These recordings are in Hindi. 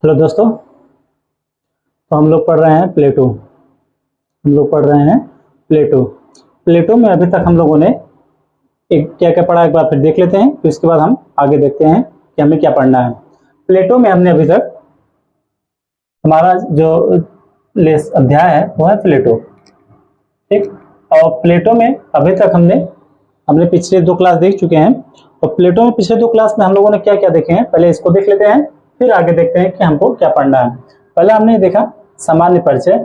हेलो दोस्तों। तो हम लोग पढ़ रहे हैं प्लेटो। प्लेटो में अभी तक हम लोगों ने एक क्या क्या पढ़ा, एक बार फिर देख लेते हैं, तो इसके बाद हम आगे देखते हैं कि हमें क्या पढ़ना है। प्लेटो में हमने अभी तक हमारा जो अध्याय है वो है प्लेटो, ठीक। और प्लेटो में अभी तक हमने पिछले 2 क्लास देख चुके हैं। और प्लेटो में पिछले 2 क्लास में हम लोगों ने क्या क्या देखे हैं, पहले इसको देख लेते हैं, फिर आगे देखते हैं कि हमको क्या पढ़ना है। पहले हमने देखा सामान्य परिचय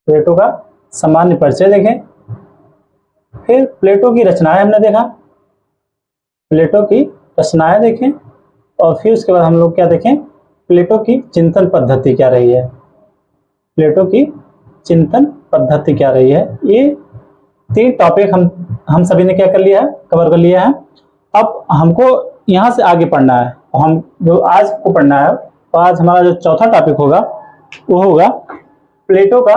प्लेटो का सामान्य परिचय देखें। फिर प्लेटो की रचनाएं हमने देखा, देखें। और फिर उसके बाद हम लोग क्या देखें, प्लेटो की चिंतन पद्धति क्या रही है। ये 3 टॉपिक हम सभी ने क्या कर लिया है, कवर कर लिया है। अब हमको यहाँ से आगे पढ़ना है। हम जो आज को पढ़ना है, तो आज हमारा जो चौथा टॉपिक होगा वो होगा प्लेटो का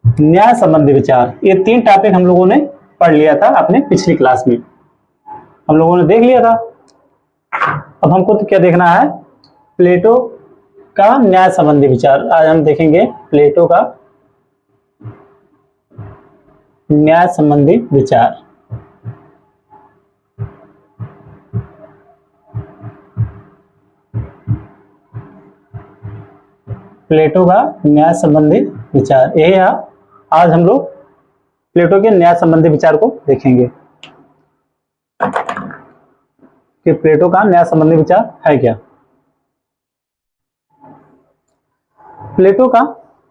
न्याय संबंधी विचार। ये 3 टॉपिक हम लोगों ने पढ़ लिया था अपने पिछली क्लास में, हम लोगों ने देख लिया था। अब हमको तो क्या देखना है, प्लेटो का न्याय संबंधी विचार। आज हम देखेंगे प्लेटो का न्याय संबंधी विचार। प्लेटो का न्याय संबंधी विचार, यही है। आज हम लोग प्लेटो के न्याय संबंधी विचार को देखेंगे कि प्लेटो का न्याय संबंधी विचार है क्या। प्लेटो का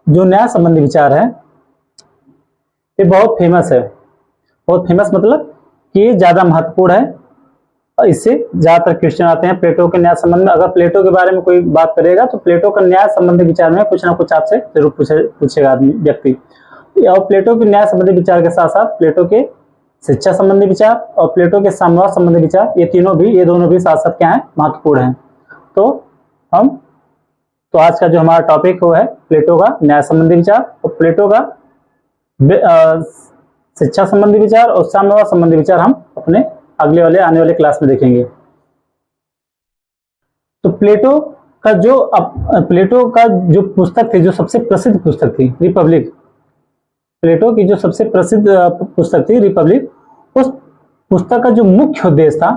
जो न्याय संबंधी विचार है ये बहुत फेमस है। बहुत फेमस मतलब कि ये ज्यादा महत्वपूर्ण है, और इससे ज्यादातर क्वेश्चन आते हैं प्लेटो के न्याय संबंध में। अगर प्लेटो के बारे में कोई बात करेगा तो प्लेटो का न्याय संबंधी विचार में कुछ ना कुछ आपसे जरूर पूछेगा व्यक्ति। और प्लेटो के न्याय संबंधी विचार के साथ साथ प्लेटो के शिक्षा संबंधी विचार और प्लेटो के साम्यवाद संबंधी विचार, ये दोनों भी साथ साथ क्या है, महत्वपूर्ण है। तो आज का जो हमारा टॉपिक वो है प्लेटो का न्याय संबंधी विचार, और प्लेटो का शिक्षा संबंधी विचार और साम्यवाद संबंधी विचार हम अपने आने वाले क्लास में देखेंगे। तो प्लेटो का जो पुस्तक थी, जो सबसे प्रसिद्ध पुस्तक थी, रिपब्लिक। प्लेटो की जो सबसे प्रसिद्ध पुस्तक थी रिपब्लिक, उस पुस्तक का जो मुख्य उद्देश्य था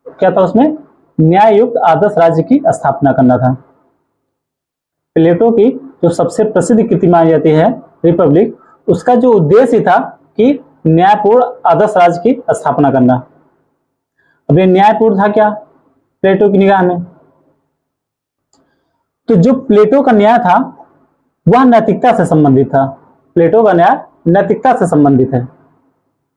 क्या था, उसमें न्याय युक्त आदर्श राज्य की स्थापना करना था। प्लेटो की जो सबसे प्रसिद्ध कृति मानी जाती है रिपब्लिक, उसका जो उद्देश्य था कि न्यायपूर्ण आदर्श राज्य की स्थापना करना। अब ये न्यायपूर्ण था क्या प्लेटो की निगाह में, तो जो प्लेटो का न्याय था वह नैतिकता से संबंधित था। प्लेटो का न्याय नैतिकता से संबंधित है।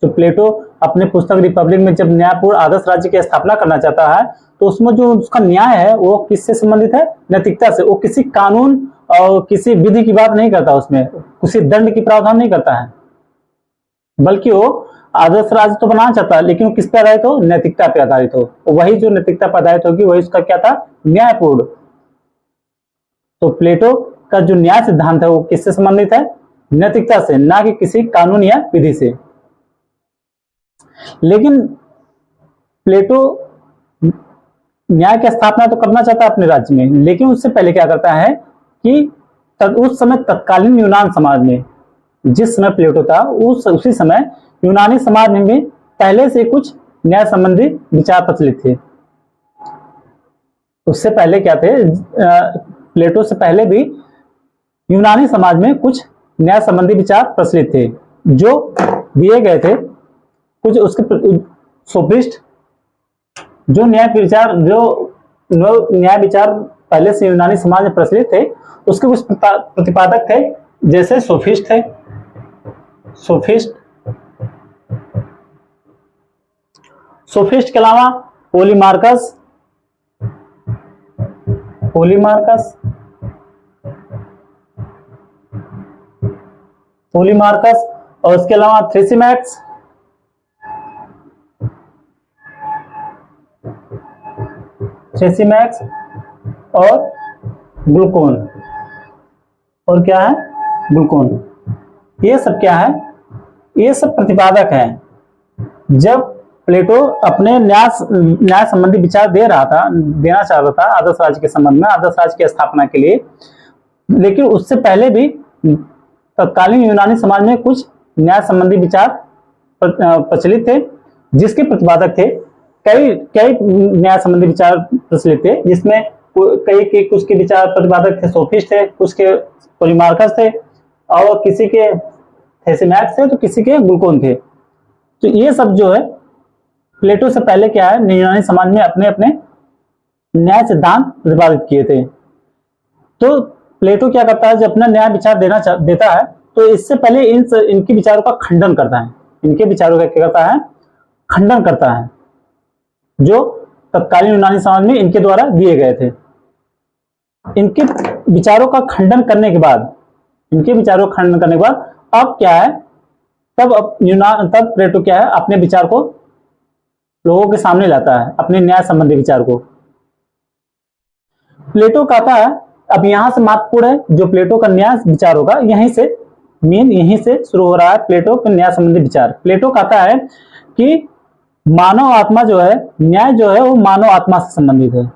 तो प्लेटो अपने पुस्तक रिपब्लिक में जब न्यायपूर्ण आदर्श राज्य की स्थापना करना चाहता है, तो उसमें जो उसका न्याय है वो किससे संबंधित है, नैतिकता से। वो किसी कानून और किसी विधि की बात नहीं करता, उसमें किसी दंड की प्रावधान नहीं करता है, बल्कि वो आदर्श राज्य तो बनाना चाहता है, लेकिन वो किस पे आधारित हो, नैतिकता पे आधारित हो। वही जो नैतिकता पर आधारित होगी वही उसका क्या था, न्यायपूर्ण। तो प्लेटो का जो न्याय सिद्धांत है वो किससे संबंधित है, नैतिकता से, ना कि किसी कानून या विधि से। लेकिन प्लेटो न्याय की स्थापना तो करना चाहता है अपने राज्य में, लेकिन उससे पहले क्या करता है कि उस समय तत्कालीन यूनान समाज में, जिस समय प्लेटो था उसी समय यूनानी समाज में पहले से कुछ न्याय संबंधी विचार प्रचलित थे। उससे पहले क्या थे, प्लेटो से पहले भी यूनानी समाज में कुछ न्याय संबंधी विचार प्रचलित थे, जो दिए गए थे कुछ उसके सोफिस्ट। जो न्याय विचार पहले से यूनानी समाज में प्रचलित थे, उसके कुछ प्रतिपादक थे, जैसे सोफिस्ट थे। सोफिस्ट के अलावा पोलीमार्कस और उसके अलावा थ्रेसिमैक्स और ग्लूकोन। और क्या है, ग्लूकोन। ये सब क्या है, ये सब प्रतिपादक हैं। जब प्लेटो अपने न्याय संबंधी विचार देना चाहता था आदर्श राज्य के संबंध में, आदर्श राज्य की स्थापना के लिए। लेकिन उससे पहले भी तत्कालीन यूनानी समाज में कुछ न्याय संबंधी विचार प्रचलित थे, जिसके प्रतिपादक थे। कई न्याय संबंधी विचार प्रचलित थे, जिसमें कुछ के विचार प्रतिपादक थे सोफिस्ट थे, कुछ के पोलीमार्कस थे, और किसी के थेसिमैक्स थे, तो किसी के ग्लूकोन थे। तो ये सब जो है प्लेटो से पहले क्या है, यूनानी समाज में अपने अपने न्याय सिद्धांत प्रतिपादित किए थे। तो प्लेटो क्या करता है, जब अपना न्याय विचार देता है, तो इससे पहले इनके विचारों का खंडन करता है। इनके विचारों का क्या करता है, खंडन करता है, जो तत्कालीन यूनानी समाज में इनके द्वारा दिए गए थे। इनके विचारों का खंडन करने के बाद अब क्या है, तब प्लेटो क्या है, अपने विचार को लोगों के सामने लाता है, अपने न्याय संबंधी विचार को। प्लेटो कहता है, अब यहां से महत्वपूर्ण है जो प्लेटो का न्याय विचार होगा, यहीं से शुरू हो रहा है प्लेटो के न्याय संबंधी विचार। प्लेटो कहता है कि मानव आत्मा जो है, न्याय जो है वो मानव आत्मा से संबंधित है।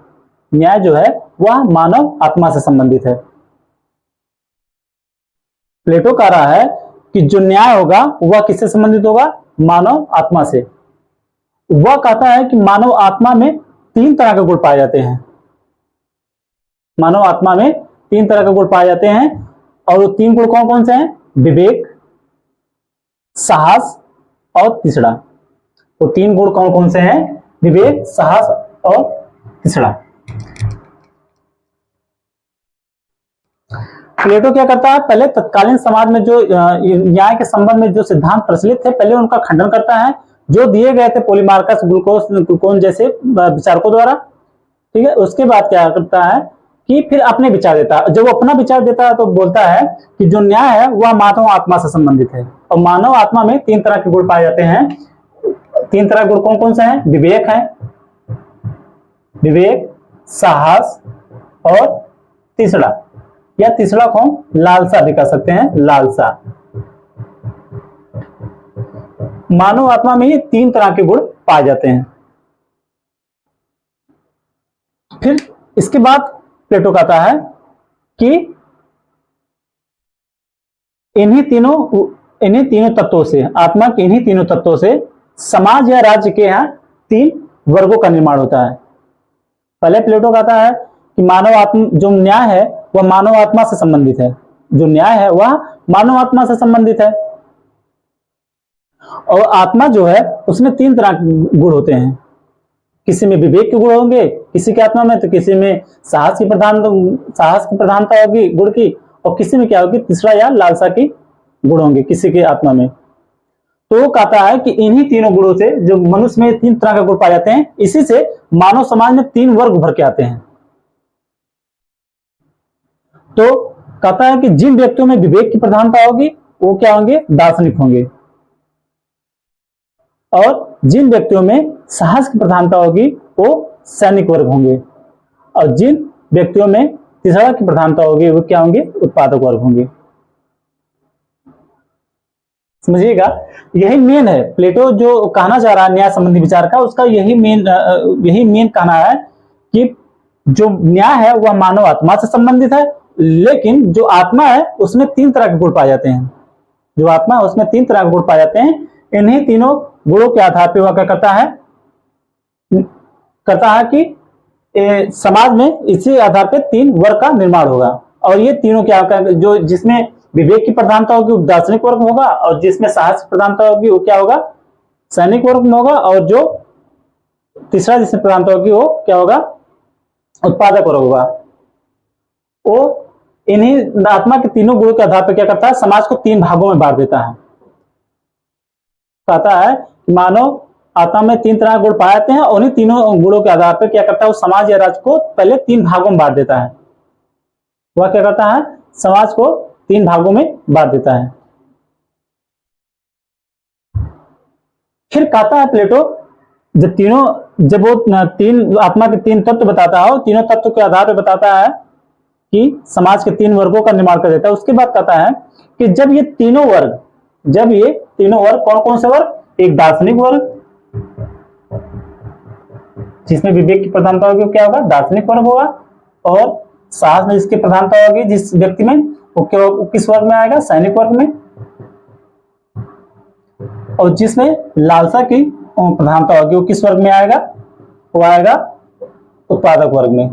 न्याय जो है वह मानव आत्मा से संबंधित है। प्लेटो कह रहा है कि जो न्याय होगा वह किससे संबंधित होगा, मानव आत्मा से। वह कहता है कि मानव आत्मा में 3 तरह के गुण पाए जाते हैं। मानव आत्मा में 3 तरह के गुण पाए जाते हैं, और वो 3 गुण कौन कौन से हैं, विवेक, साहस और तीसरा। वो 3 गुण कौन कौन से हैं, विवेक, साहस और तीसरा। प्लेटो क्या करता है, पहले तत्कालीन समाज में जो न्याय के संबंध में जो सिद्धांत प्रचलित थे, पहले उनका खंडन करता है, जो दिए गए थे पोलीमार्कस, ग्लूकोन जैसे विचारकों द्वारा। ठीक है, उसके बाद क्या करता है कि फिर अपने विचार देता है। जब वो अपना विचार देता है तो बोलता है कि जो न्याय है वह मानव आत्मा से संबंधित है, और मानव आत्मा में 3 तरह के गुण पाए जाते हैं। 3 तरह के गुण कौन कौन से हैं, विवेक, साहस और तीसरा कौन, लालसा भी कह सकते हैं, लालसा। मानव आत्मा में ये 3 तरह के गुण पाए जाते हैं। फिर इसके बाद प्लेटो कहता है कि इन्हीं तीनों तत्वों से, आत्मा के इन्हीं तीनों तत्वों से समाज या राज्य के यहाँ 3 वर्गों का निर्माण होता है। पहले प्लेटो कहता है कि मानव आत्मा, जो न्याय है वह मानव आत्मा से संबंधित है। जो न्याय है वह मानव आत्मा से संबंधित है, और आत्मा जो है उसमें 3 तरह के गुण होते हैं। किसी में विवेक के गुण होंगे, किसी की आत्मा में, तो किसी में साहस की प्रधानता होगी गुण की, और किसी में क्या होगी, तीसरा या लालसा की गुण होंगे किसी की आत्मा में। तो वो कहता है कि इन्हीं तीनों गुणों से, जो मनुष्य में 3 तरह के गुण पाए जाते हैं, इसी से मानव समाज में 3 वर्ग उभर के आते हैं। तो कहता है कि जिन व्यक्तियों में विवेक की प्रधानता होगी वो क्या होंगे, दार्शनिक होंगे, और जिन व्यक्तियों में साहस की प्रधानता होगी वो सैनिक वर्ग होंगे, और जिन व्यक्तियों में तीसरा की प्रधानता होगी वो क्या होंगे, उत्पादक वर्ग होंगे। समझिएगा, यही मेन है प्लेटो जो कहना चाह रहा है न्याय संबंधी विचार का, उसका यही मेन कहना है कि जो न्याय है वह मानव आत्मा से संबंधित है, लेकिन जो आत्मा है उसमें 3 तरह के गुण पाए जाते हैं। जो आत्मा है उसमें 3 तरह के गुण पाए जाते हैं। इन्हीं तीनों गुणों के आधार पर वह क्या करता है कि समाज में इसी आधार पर 3 वर्ग का निर्माण होगा, और ये तीनों क्या होगा, जो जिसमें विवेक की प्रधानता होगी वो दार्शनिक वर्ग होगा, और जिसमें साहस की प्रधानता होगी वो क्या होगा, सैनिक वर्ग में होगा, और जो तीसरा जिसमें प्रधानता होगी वो क्या होगा, उत्पादक वर्ग होगा। वो इन्हीं आत्मा के तीनों गुणों के आधार पर क्या करता है, समाज को 3 भागों में बांट देता है। कहता है कि मानव आत्मा में 3 तरह के गुण पाए जाते हैं, और उन्हीं तीनों गुणों के आधार पर क्या करता है, वो समाज या राज्य को पहले 3 भागों में बांट देता है। वह क्या करता है, समाज को 3 भागों में बांट देता है। फिर कहता है प्लेटो, जब वो 3 आत्मा के 3 तत्व बताता है, तीनों तत्व के आधार पर बताता है कि समाज के 3 वर्गों का निर्माण कर देता है। उसके बाद कहता है कि जब ये तीनों वर्ग कौन कौन से वर्ग, एक दार्शनिक वर्ग, जिसमें विवेक की प्रधानता होगी वो क्या होगा, दार्शनिक वर्ग होगा। और साहस में जिसकी प्रधानता होगी जिस व्यक्ति में, वो किस वर्ग में आएगा, सैनिक वर्ग में। और जिसमें लालसा की प्रधानता होगी वो किस वर्ग में आएगा, वो आएगा उत्पादक वर्ग में,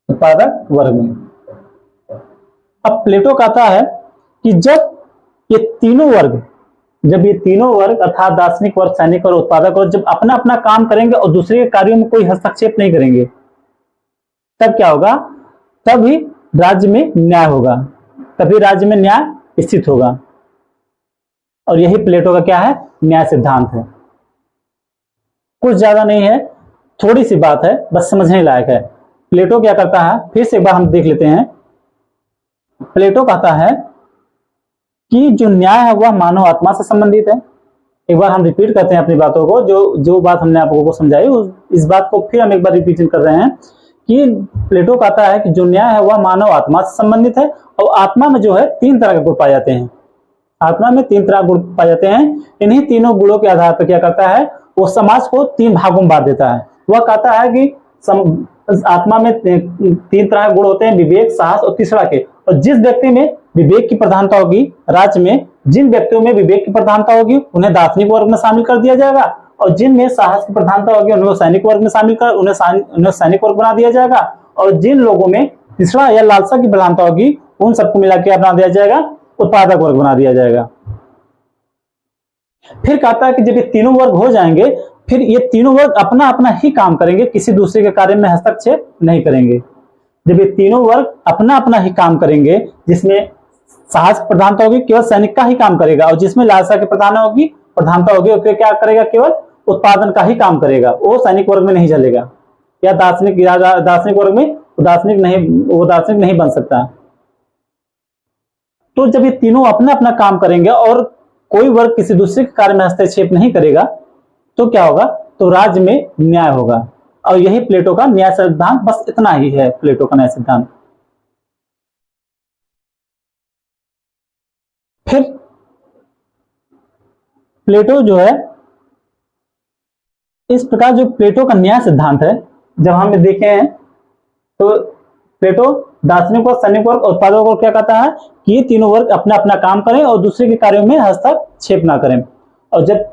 उत्पादक वर्ग में। अब प्लेटो कहता है कि जब ये तीनों वर्ग अर्थात दार्शनिक वर्ग, सैनिक और उत्पादक वर्ग जब अपना अपना काम करेंगे और दूसरे के कार्यों में कोई हस्तक्षेप नहीं करेंगे, तब क्या होगा, तभी राज्य में न्याय होगा, तभी राज्य में न्याय स्थित होगा। और यही प्लेटो का क्या है, न्याय सिद्धांत है। कुछ ज्यादा नहीं है, थोड़ी सी बात है, बस समझने लायक है। प्लेटो क्या करता है, फिर से एक बार हम देख लेते हैं। प्लेटो कहता है कि जो न्याय है वह मानव आत्मा से संबंधित है। एक बार हम रिपीट करते हैं अपनी बातों को, जो बात हमने आप लोगों को समझाई इस बात को फिर हम एक बार रिपीट कर रहे हैं कि प्लेटो कहता है कि जो न्याय है वह मानव आत्मा से संबंधित है। और आत्मा में जो है 3 तरह के गुण पाए जाते हैं, आत्मा में 3 तरह के गुण पाए जाते हैं। इन्हीं तीनों गुणों के आधार पर क्या करता है, वो समाज को 3 भागों में बांट देता है। वह कहता है कि आत्मा में 3 तरह के गुण होते हैं, विवेक, साहस और तीसरा के। और जिस व्यक्ति में विवेक की प्रधानता होगी, राज्य में जिन व्यक्तियों में विवेक की प्रधानता होगी उन्हें दार्शनिक वर्ग में शामिल कर दिया जाएगा, और जिनमें साहस की प्रधानता होगी उन्हें सैनिक वर्ग में शामिल कर उन्हें सैनिक वर्ग बना दिया जाएगा। और जिन लोगों में तीसरा या लालसा की प्रधानता होगी उन सबको मिला के बना दिया जाएगा, उत्पादक वर्ग बना दिया जाएगा। फिर कहता है कि जब ये तीनों वर्ग हो जाएंगे, फिर ये तीनों वर्ग अपना अपना ही काम करेंगे, किसी दूसरे के कार्य में हस्तक्षेप नहीं करेंगे। जब ये तीनों वर्ग अपना अपना ही काम करेंगे, जिसमें साहस प्रधानता होगी केवल सैनिक का ही काम करेगा, और जिसमें लालसा की प्रधानता होगी वो क्या करेगा, केवल उत्पादन का ही काम करेगा, वो सैनिक वर्ग में नहीं चलेगा। या दार्शनिक वर्ग में वो दार्शनिक नहीं बन सकता। तो जब ये तीनों अपना अपना काम करेंगे और कोई वर्ग किसी दूसरे के कार्य में हस्तक्षेप नहीं करेगा, तो क्या होगा, तो राज्य में न्याय होगा। और यही प्लेटो का न्याय सिद्धांत, बस इतना ही है प्लेटो का न्याय सिद्धांत। फिर प्लेटो जो है, इस प्रकार जो प्लेटो का न्याय सिद्धांत है, जब हम देखे हैं तो प्लेटो दार्शनिक वर्ग, सैनिक वर्ग और उत्पादक वर्ग क्या कहता है कि ये तीनों वर्ग अपना अपना काम करें और दूसरे के कार्यों में हस्तक्षेप ना करें। और जब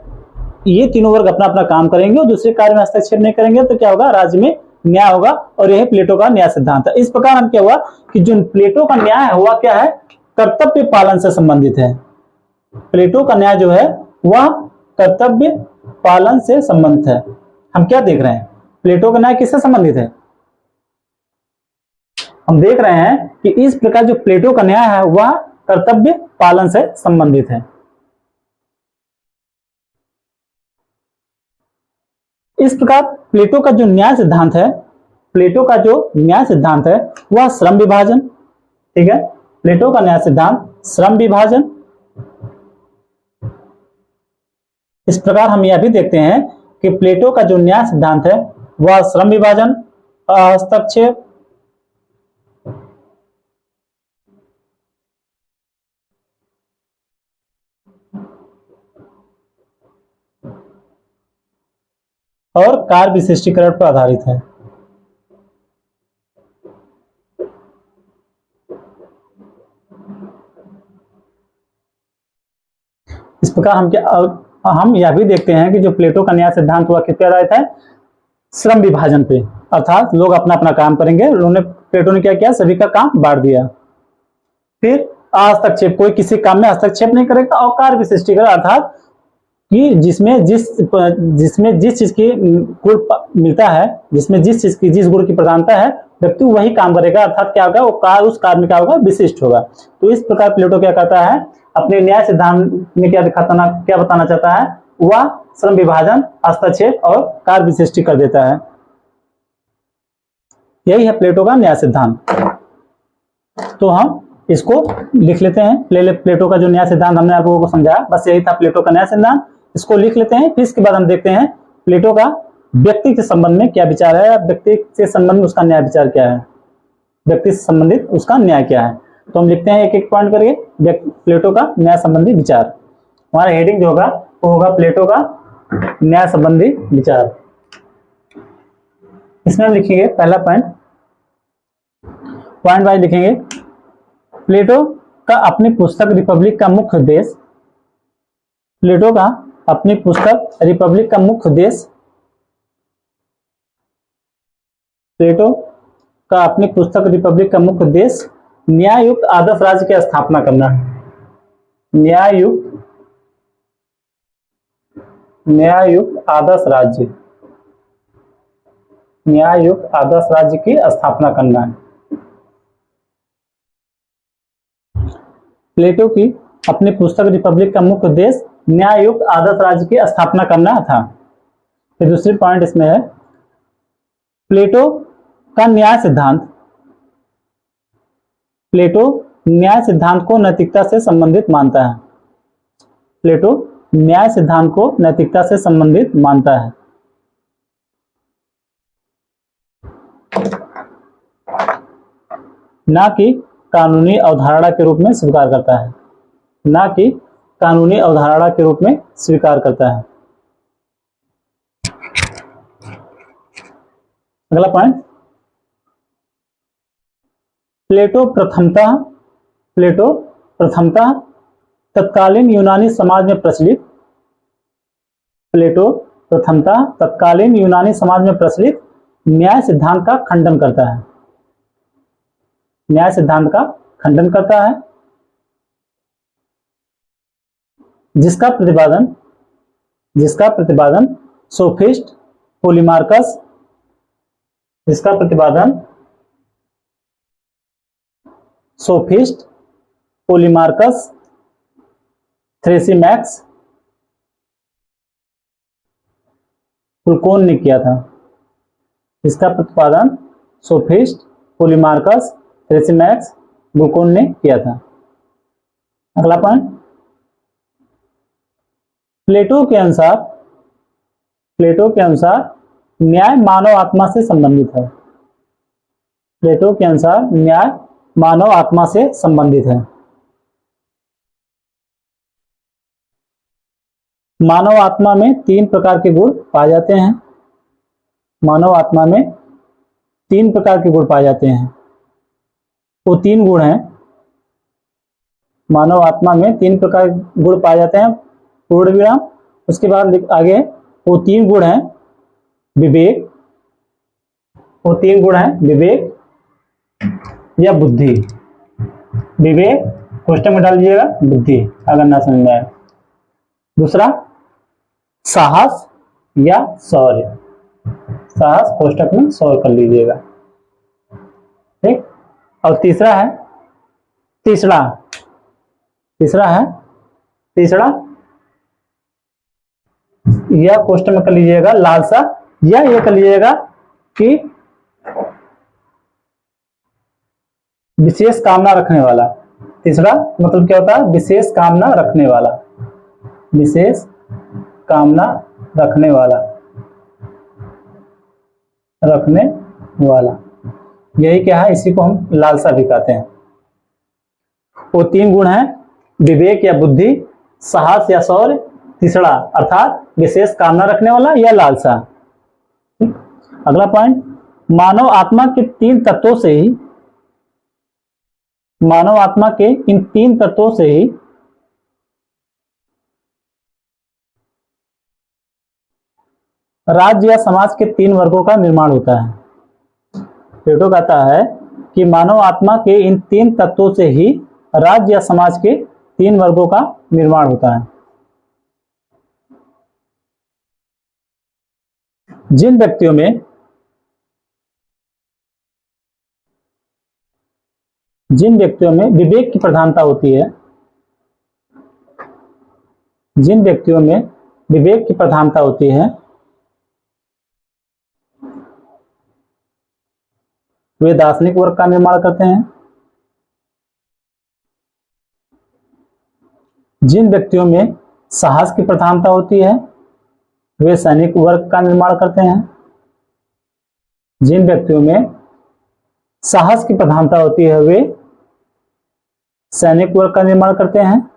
ये तीनों वर्ग अपना अपना काम करेंगे और दूसरे कार्य में हस्तक्षेप नहीं करेंगे, तो क्या होगा, राज्य में न्याय होगा। और यही प्लेटो का न्याय सिद्धांत है। इस प्रकार हम क्या हुआ कि जो प्लेटो का न्याय हुआ क्या है, कर्तव्य पालन से संबंधित है। प्लेटो का न्याय जो है वह कर्तव्य पालन से संबंधित है। हम क्या देख रहे हैं, प्लेटो का न्याय किससे संबंधित है, हम देख रहे हैं कि इस प्रकार जो प्लेटो का न्याय है वह कर्तव्य पालन से संबंधित है। इस प्रकार प्लेटो का जो न्याय सिद्धांत है, वह श्रम विभाजन, ठीक है, प्लेटो का न्याय सिद्धांत श्रम विभाजन। इस प्रकार हम यह भी देखते हैं कि प्लेटो का जो न्याय सिद्धांत है वह श्रम विभाजन, हस्तक्षेप, और कार्य विशिष्टीकरण पर आधारित है। इस प्रकार हम यह भी देखते हैं कि जो प्लेटो का न्याय सिद्धांत हुआ किस पे आधारित है, श्रम विभाजन पे, अर्थात लोग अपना अपना काम करेंगे। प्लेटो ने क्या किया, सभी का काम बांट दिया। फिर हस्तक्षेप, कोई किसी काम में हस्तक्षेप नहीं करेगा। और कार्य विशिष्टीकरण, अर्थात कि जिसमें जिस चीज की गुण मिलता है, जिसमें जिस गुण की प्रधानता है, व्यक्ति वही काम करेगा, अर्थात क्या होगा, वो कार्य उस कार्य में क्या होगा, विशिष्ट होगा। तो इस प्रकार प्लेटो क्या कहता है, अपने न्याय सिद्धांत में क्या बताना चाहता है, वह श्रम विभाजन, हस्तक्षेप और कार्य विशिष्टि कर देता है। यही है प्लेटो का न्याय सिद्धांत। तो हम इसको लिख लेते हैं। प्लेटो का जो न्याय सिद्धांत हमने आप लोगों को समझाया, बस यही था प्लेटो का न्याय सिद्धांत। इसको लिख लेते हैं। फिर इसके बाद हम देखते हैं प्लेटो का व्यक्ति के संबंध में क्या विचार है, व्यक्ति से संबंध में उसका न्याय विचार क्या है, व्यक्ति से संबंधित उसका न्याय क्या है। तो हम लिखते हैं एक एक पॉइंट करके प्लेटो का न्याय संबंधी विचार। हमारा हेडिंग जो होगा वो होगा प्लेटो का न्याय संबंधी विचार। इसमें हम लिखेंगे पहला पॉइंट वाइज लिखेंगे। प्लेटो का अपनी पुस्तक रिपब्लिक का मुख्य उद्देश्य, प्लेटो का अपनी पुस्तक रिपब्लिक का मुख्य उद्देश्य, प्लेटो का अपनी पुस्तक रिपब्लिक का मुख्य उद्देश्य न्याययुक्त आदर्श राज्य की स्थापना करना है। न्याययुक्त आदर्श राज्य, न्याययुक्त आदर्श राज्य की स्थापना करना है। प्लेटो की अपनी पुस्तक रिपब्लिक का मुख्य उद्देश्य न्याययुक्त आदर्श राज्य की स्थापना करना था। फिर दूसरी पॉइंट इसमें है प्लेटो का न्याय सिद्धांत, प्लेटो न्याय सिद्धांत को नैतिकता से संबंधित मानता है। प्लेटो न्याय सिद्धांत को नैतिकता से संबंधित मानता है। ना कि कानूनी अवधारणा के रूप में स्वीकार करता है, ना कि कानूनी अवधारणा के रूप में स्वीकार करता है। अगला पॉइंट, प्लेटो प्रथमतः तत्कालीन यूनानी समाज में प्रचलित, प्लेटो प्रथमतः तत्कालीन यूनानी समाज में प्रचलित न्याय सिद्धांत का खंडन करता है, न्याय सिद्धांत का खंडन करता है, जिसका प्रतिपादन सोफिस्ट पोलीमार्कस, जिसका प्रतिपादन सोफिस्ट पोलीमार्कस थ्रेसिमैक्स फुल्कोन ने किया था। इसका प्रतिपादन सोफिस्ट पोलीमार्कस थ्रेसिमैक्स फुल्कोन ने किया था। अगला पॉइंट, प्लेटो के अनुसार न्याय मानव आत्मा से संबंधित है। प्लेटो के अनुसार न्याय मानव आत्मा से संबंधित है। मानव आत्मा में 3 प्रकार के गुण पाए जाते हैं। मानव आत्मा में 3 प्रकार के गुण पाए जाते हैं। वो 3 गुण हैं, मानव आत्मा में 3 प्रकार के गुण पाए जाते हैं, पूर्ण विराम। उसके बाद आगे वो 3 गुण हैं विवेक, वो 3 गुण हैं विवेक या बुद्धि। विवेक क्वेश्चन में डाल दीजिएगा, बुद्धि अगर ना समझ में आए। दूसरा साहस या शौर्य, साहस कोष्टक में शौर्य कर लीजिएगा, ठीक। और तीसरा यह कोष्टक में कर लीजिएगा लालसा, या ये कर लीजिएगा कि विशेष कामना रखने वाला। तीसरा मतलब क्या होता है, विशेष कामना रखने वाला, विशेष कामना रखने वाला, यही क्या है, इसी को हम लालसा भी कहते हैं। वो 3 गुण हैं विवेक या बुद्धि, साहस या शौर्य, तीसरा अर्थात विशेष कामना रखने वाला या लालसा। अगला पॉइंट, मानव आत्मा के 3 तत्वों से ही, मानव आत्मा के इन 3 तत्वों से ही राज्य या समाज के 3 वर्गों का निर्माण होता है। प्लेटो कहता है कि मानव आत्मा के इन 3 तत्वों से ही राज्य या समाज के 3 वर्गों का निर्माण होता है। जिन व्यक्तियों में विवेक की प्रधानता होती है, जिन व्यक्तियों में विवेक की प्रधानता होती है, वे दार्शनिक वर्ग का निर्माण करते हैं। जिन व्यक्तियों में साहस की प्रधानता होती है, वे सैनिक वर्ग का निर्माण करते हैं। जिन व्यक्तियों में साहस की प्रधानता होती है, वे सैनिक वर्ग का निर्माण करते हैं।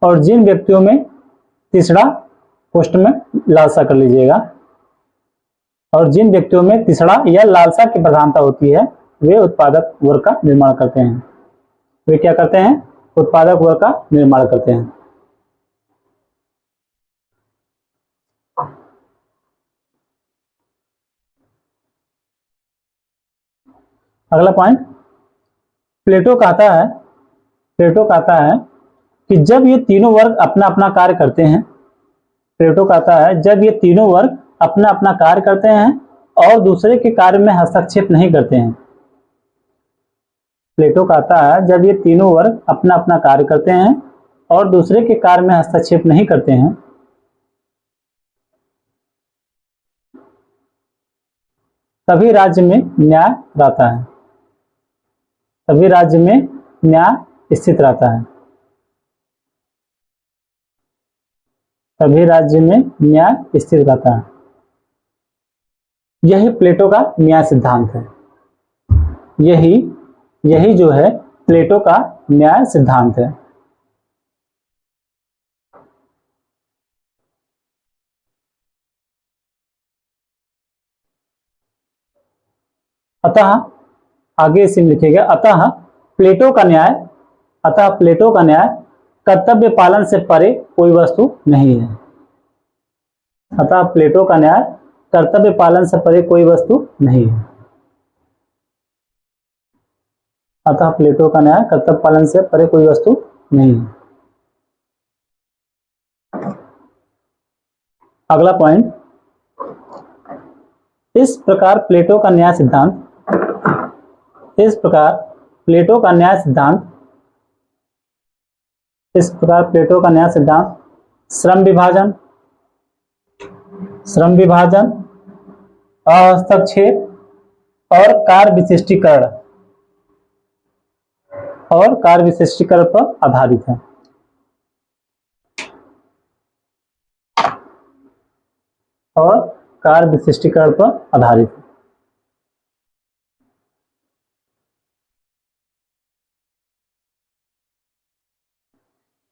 और जिन व्यक्तियों में तीसरा पोस्ट में लालसा कर लीजिएगा। और जिन व्यक्तियों में तीसरा या लालसा की प्रधानता होती है वे उत्पादक वर्ग का निर्माण करते हैं। वे क्या करते हैं? उत्पादक वर्ग का निर्माण करते हैं। अगला पॉइंट, प्लेटो कहता है कि जब ये तीनों वर्ग अपना अपना कार्य करते हैं, प्लेटो कहता है जब ये तीनों वर्ग अपना अपना कार्य करते हैं और दूसरे के कार्य में हस्तक्षेप नहीं करते हैं। प्लेटो कहता है जब ये तीनों वर्ग अपना अपना कार्य करते हैं और दूसरे के कार्य में हस्तक्षेप नहीं करते हैं, तभी राज्य में न्याय रहता है। तभी राज्य में न्याय स्थित रहता है। तभी राज्य में न्याय स्थिर रहता है। यही प्लेटो का न्याय सिद्धांत है। यही जो है प्लेटो का न्याय सिद्धांत है। अतः आगे इसे लिखेगा, अतः प्लेटो का न्याय कर्तव्य पालन से परे कोई वस्तु नहीं है। अतः प्लेटो का न्याय कर्तव्य पालन से परे कोई वस्तु नहीं है। अतः प्लेटो का न्याय कर्तव्य पालन से परे कोई वस्तु नहीं है। अगला पॉइंट, इस प्रकार प्लेटो का न्याय सिद्धांत श्रम विभाजन, हस्तक्षेप और कार्य विशिष्टीकरण पर आधारित है।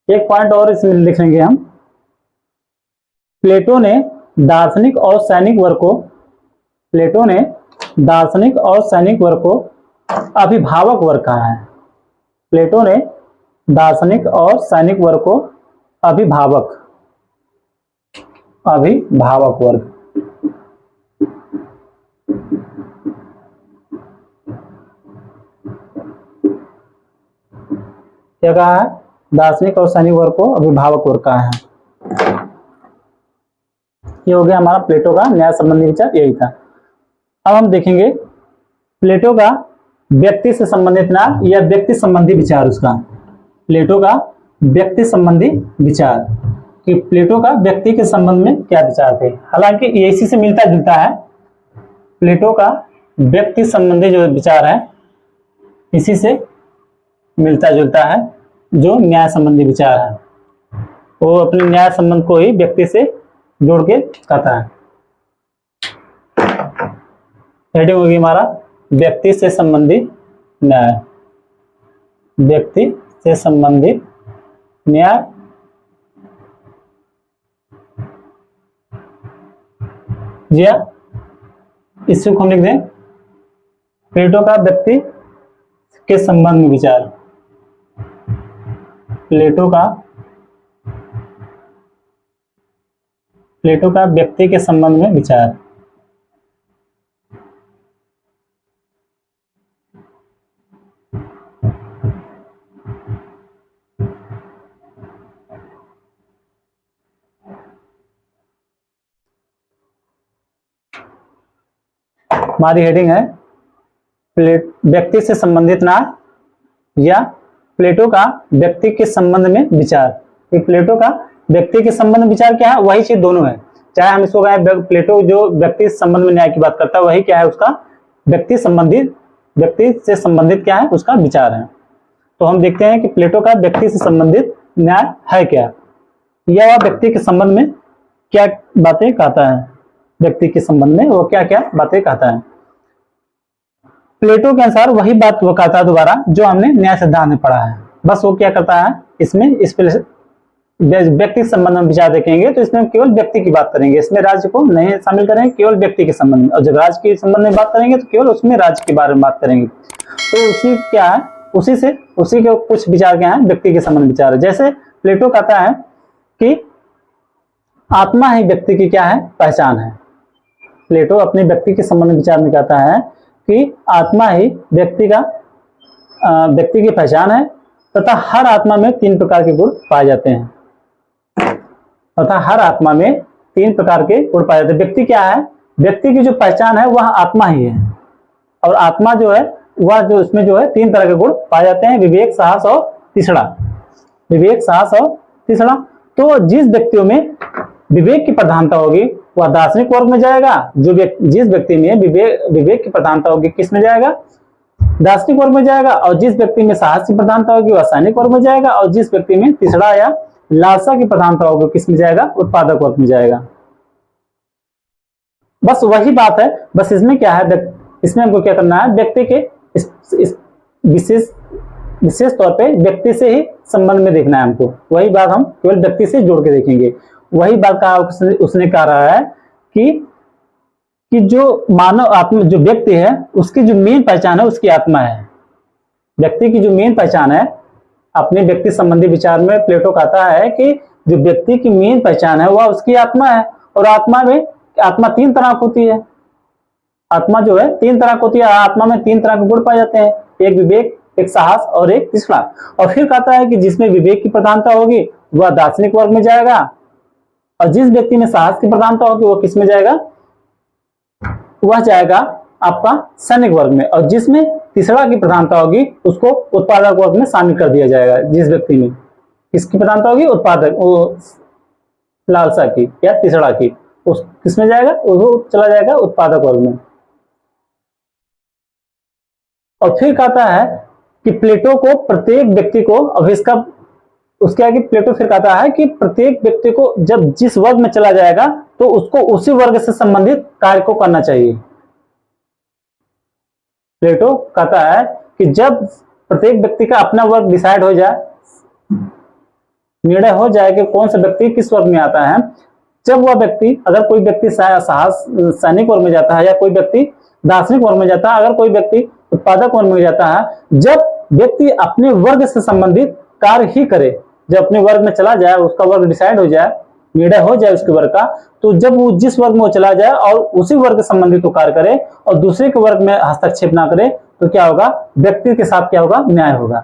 एक पॉइंट और इसमें लिखेंगे हम, प्लेटो ने दार्शनिक और सैनिक वर्ग को अभिभावक वर्ग कहा है। प्लेटो ने दार्शनिक और सैनिक वर्ग को अभिभावक वर्ग क्या कहा है? दार्शनिक और सैनिक वर्ग को अभिभावक वर्ग कहा है। ये हो गया हमारा प्लेटो का न्याय संबंधी विचार, यही था। अब हम देखेंगे प्लेटो का व्यक्ति से संबंधित न्याय या व्यक्ति संबंधी विचार। उसका प्लेटो का व्यक्ति संबंधी विचार कि प्लेटो का व्यक्ति के संबंध में क्या विचार थे। हालांकि ये इसी से मिलता जुलता है। प्लेटो का व्यक्ति संबंधी जो विचार है इसी से मिलता जुलता है जो न्याय संबंधी विचार है। वो अपने न्याय संबंध को ही व्यक्ति से जोड़ के कहता है। हेडिंग होगी हमारा व्यक्ति से संबंधित न्याय। व्यक्ति से संबंधित न्याय जी हाँ, इसको हम लिख दें प्लेटो का व्यक्ति के संबंध में विचार। प्लेटो का व्यक्ति के संबंध में विचार। हमारी हेडिंग है व्यक्ति से संबंधित न्याय या प्लेटो का व्यक्ति के संबंध में विचार। प्लेटो का व्यक्ति के संबंध में विचार क्या है? वही चीज दोनों है। चाहे हम इसको कहें प्लेटो जो व्यक्ति संबंध में न्याय की बात करता है वही क्या है? उसका व्यक्ति से संबंधित क्या है? उसका विचार है। तो हम देखते हैं कि प्लेटो का व्यक्ति से संबंधित न्याय है क्या, या वह व्यक्ति के संबंध में क्या बातें कहता है। व्यक्ति के संबंध में वो क्या क्या बातें कहता है। प्लेटो के अनुसार वही बात वो कहता है दोबारा जो हमने न्याय सिद्धांत में पढ़ा है। बस वो क्या करता है इसमें व्यक्ति के संबंध में विचार देखेंगे तो इसमें हम केवल व्यक्ति की बात करेंगे, इसमें राज्य को नहीं शामिल करेंगे, केवल व्यक्ति के संबंध में। और जब राज्य के संबंध में बात करेंगे तो केवल उसमें राज्य के बारे में बात करेंगे। तो उसी क्या है, उसी के कुछ विचार क्या है, व्यक्ति के संबंध विचार है। जैसे प्लेटो कहता है कि आत्मा ही व्यक्ति की क्या है, पहचान है। प्लेटो अपने व्यक्ति के संबंध विचार में कहता है कि आत्मा ही व्यक्ति की पहचान है तथा हर आत्मा में 3 प्रकार के गुण पाए जाते हैं। तथा हर आत्मा में 3 प्रकार के गुण पाए जाते हैं। व्यक्ति क्या है, व्यक्ति की जो पहचान है वह आत्मा ही है। और आत्मा जो है वह जो उसमें जो है 3 तरह के गुण पाए जाते हैं, विवेक, साहस और तीसरा। विवेक, साहस और तीसरा। तो जिस व्यक्तियों में विवेक की प्रधानता होगी वह दार्शनिक वर्ग में जाएगा। जिस व्यक्ति में विवेक की प्रधानता होगी किस में जाएगा, दार्शनिक वर्ग में जाएगा। और जिस व्यक्ति में साहस की प्रधानता होगी वह सैनिक वर्ग में जाएगा। और जिस व्यक्ति में तीसरा या लालसा की प्रधानता होगी किस में जाएगा, उत्पादक वर्ग में जाएगा। बस वही बात है। बस इसमें क्या है, इसमें हमको क्या करना है, व्यक्ति के इस विशेष तौर पे व्यक्ति से ही संबंध में देखना है हमको। वही बात हम केवल व्यक्ति से जोड़ के देखेंगे। वही बात का उसने कहा रहा है कि जो मानव आत्मा, जो व्यक्ति है उसकी जो मेन पहचान है उसकी आत्मा है। व्यक्ति की जो मेन पहचान है, अपने व्यक्ति संबंधी विचार में प्लेटो कहता है कि जो व्यक्ति की मेन पहचान है वह उसकी आत्मा है। और आत्मा 3 तरह की होती है। आत्मा जो है 3 तरह की होती है। आत्मा में 3 तरह के गुण पाए जाते हैं, एक विवेक, एक साहस और एक तीसरा। और फिर कहता है कि जिसमें विवेक की प्रधानता होगी वह दार्शनिक वर्ग में जाएगा। और जिस व्यक्ति में साहस की प्रधानता होगी वो किस में जाएगा, वह जाएगा आपका सैनिक वर्ग में। और जिसमें तीसरा की प्रधानता होगी उसको उत्पादक वर्ग में शामिल कर दिया जाएगा। जिस व्यक्ति में किसकी प्रधानता होगी, उत्पादक, लालसा की या तीसरा की, उस किसमें जाएगा, वो चला जाएगा उत्पादक वर्ग में। और फिर कहता है कि प्लेटो को प्रत्येक व्यक्ति को, अब इसका उसके आगे प्लेटो फिर कहता है कि प्रत्येक व्यक्ति को जब जिस वर्ग में चला जाएगा तो उसको उसी वर्ग से संबंधित कार्य को करना चाहिए। प्लेटो कहता है कि जब प्रत्येक व्यक्ति का अपना वर्ग डिसाइड हो जाए, निर्णय हो जाए कि कौन सा व्यक्ति किस वर्ग में आता है, जब वह व्यक्ति, अगर कोई व्यक्ति साहस सैनिक वर्ग में जाता है या कोई व्यक्ति दार्शनिक वर्ग में जाता है, अगर कोई व्यक्ति उत्पादक वर्ग में जाता है, जब व्यक्ति अपने वर्ग से संबंधित कार्य ही करे, जब अपने वर्ग में चला जाए, उसका वर्ग डिसाइड हो जाए, निर्णय हो जाए उसके वर्ग का, तो जब वो जिस वर्ग में वो चला जाए और उसी वर्ग से संबंधित वो कार्य करे और दूसरे के वर्ग में हस्तक्षेप ना करे तो क्या होगा, व्यक्ति के साथ क्या होगा, न्याय होगा।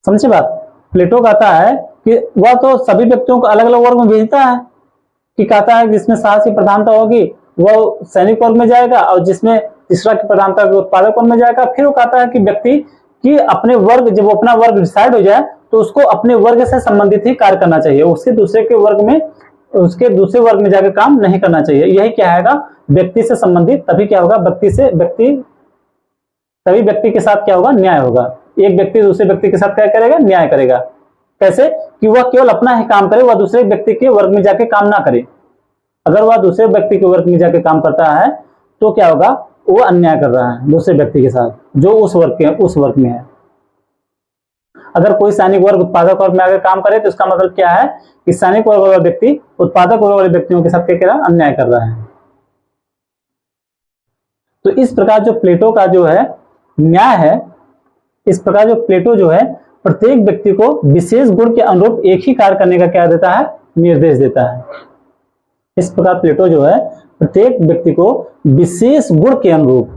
समझे बात। प्लेटो कहता है कि वह तो सभी व्यक्तियों को अलग अलग वर्ग में भेजता है, कि कहता है जिसमें साहस की प्रधानता होगी वह सैनिक वर्ग में जाएगा और जिसमें तीसरा की प्रधानता उत्पादक वर्ग में जाएगा। फिर वो कहता है कि व्यक्ति की अपने वर्ग, जब वो अपना वर्ग डिसाइड हो जाए तो उसको अपने वर्ग से संबंधित ही कार्य करना चाहिए, उसके दूसरे वर्ग में जाकर काम नहीं करना चाहिए। यही क्या है, व्यक्ति से संबंधित, तभी क्या होगा, तभी व्यक्ति के साथ क्या होगा, न्याय होगा। एक व्यक्ति दूसरे व्यक्ति के साथ क्या करेगा, न्याय करेगा। कैसे, कि वह केवल अपना ही काम करे, वह दूसरे व्यक्ति के वर्ग में जाके काम ना करे। अगर वह दूसरे व्यक्ति के वर्ग में जाके काम करता है तो क्या होगा, वो अन्याय कर रहा है दूसरे व्यक्ति के साथ जो उस वर्ग में है। अगर कोई सैनिक वर्ग उत्पादक वर्ग में आकर काम करे तो इसका मतलब क्या है कि सैनिक वर्ग वाला व्यक्ति उत्पादक वर्ग वाले व्यक्तियों के साथ क्या कर रहा है, अन्याय कर रहा है। तो इस प्रकार जो प्लेटो का जो है न्याय है, इस प्रकार जो प्लेटो जो है प्रत्येक व्यक्ति को विशेष गुण के अनुरूप एक ही कार्य करने का क्या देता है, निर्देश देता है। इस प्रकार प्लेटो जो है प्रत्येक व्यक्ति को विशेष गुण के अनुरूप,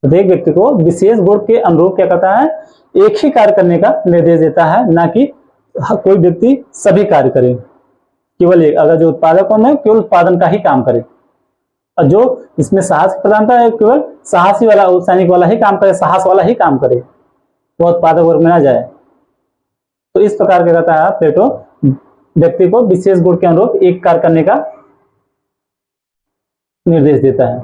प्रत्येक व्यक्ति को विशेष गुण के अनुरूप क्या करता है, एक ही कार्य करने का निर्देश देता है, ना कि कोई व्यक्ति सभी कार्य करे। केवल एक, अगर जो उत्पादक है केवल उत्पादन का ही काम करे, और जो इसमें साहस की प्रधानता है केवल साहसी वाला, सैनिक वाला ही काम करे, साहस वाला ही काम करे, वह उत्पादक वर्ग में ना जाए। तो इस प्रकार क्या कहता है प्लेटो, व्यक्ति को विशेष गुण के अनुरूप एक कार्य करने का निर्देश देता है।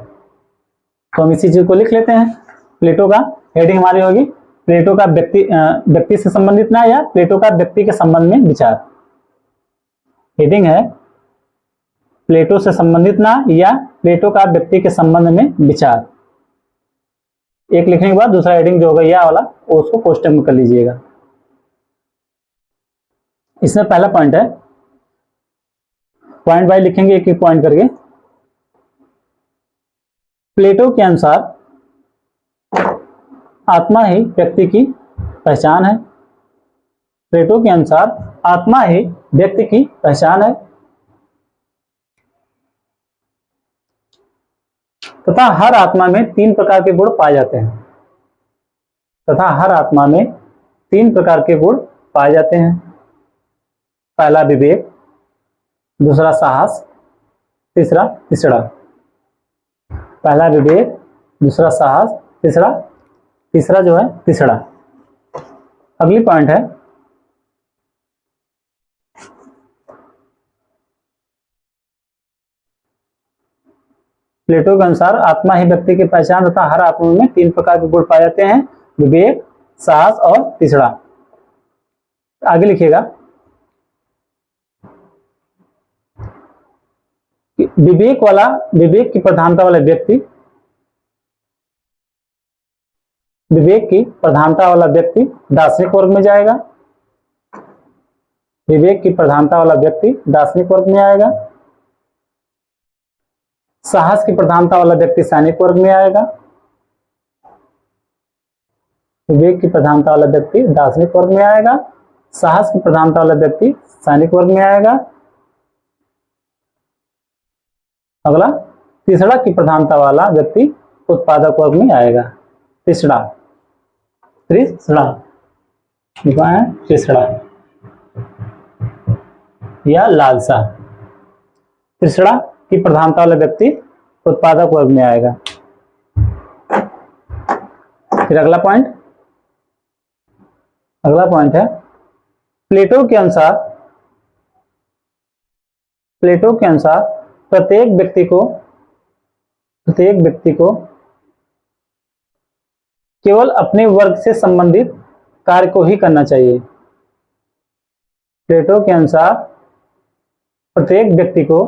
तो हम इसी चीज को लिख लेते हैं। प्लेटो का हेडिंग हमारी होगी प्लेटो का व्यक्ति से संबंधित ना, या प्लेटो का व्यक्ति के संबंध में विचार। हेडिंग है प्लेटो से संबंधित ना या प्लेटो का व्यक्ति के संबंध में विचार। एक लिखने के बाद दूसरा हेडिंग जो होगा यह वाला वो उसको कोष्टक में कर लीजिएगा। इसमें पहला पॉइंट है, पॉइंट वाइज लिखेंगे एक एक पॉइंट करके। प्लेटो के अनुसार आत्मा ही व्यक्ति की पहचान है। प्लेटो के अनुसार आत्मा ही व्यक्ति की पहचान है तथा हर आत्मा में 3 प्रकार के गुण पाए जाते हैं। तथा हर आत्मा में 3 प्रकार के गुण पाए जाते हैं। पहला विवेक, दूसरा साहस, तीसरा तिसड़ा। पहला विवेक, दूसरा साहस, तीसरा जो है तिसड़ा। अगली पॉइंट है, प्लेटो के अनुसार आत्मा ही व्यक्ति की पहचान तथा हर आत्मा में 3 प्रकार के गुण पाए जाते हैं, विवेक, साहस और तिसड़ा। आगे लिखिएगा, विवेक की प्रधानता वाला व्यक्ति, विवेक की प्रधानता वाला व्यक्ति दार्शनिक वर्ग में जाएगा। विवेक की प्रधानता वाला व्यक्ति दार्शनिक वर्ग में आएगा। साहस की प्रधानता वाला व्यक्ति सैनिक वर्ग में आएगा। विवेक की प्रधानता वाला व्यक्ति दार्शनिक वर्ग में आएगा। साहस की प्रधानता वाला व्यक्ति सैनिक वर्ग में आएगा। अगला, तीसरा की प्रधानता वाला व्यक्ति उत्पादक वर्ग में आएगा। तीसरा या लालसा। तीसरा की प्रधानता वाला व्यक्ति उत्पादक वर्ग में आएगा। फिर अगला पॉइंट है, प्लेटो के अनुसार प्रत्येक व्यक्ति को केवल अपने वर्ग से संबंधित कार्य को ही करना चाहिए। प्लेटो के अनुसार प्रत्येक व्यक्ति को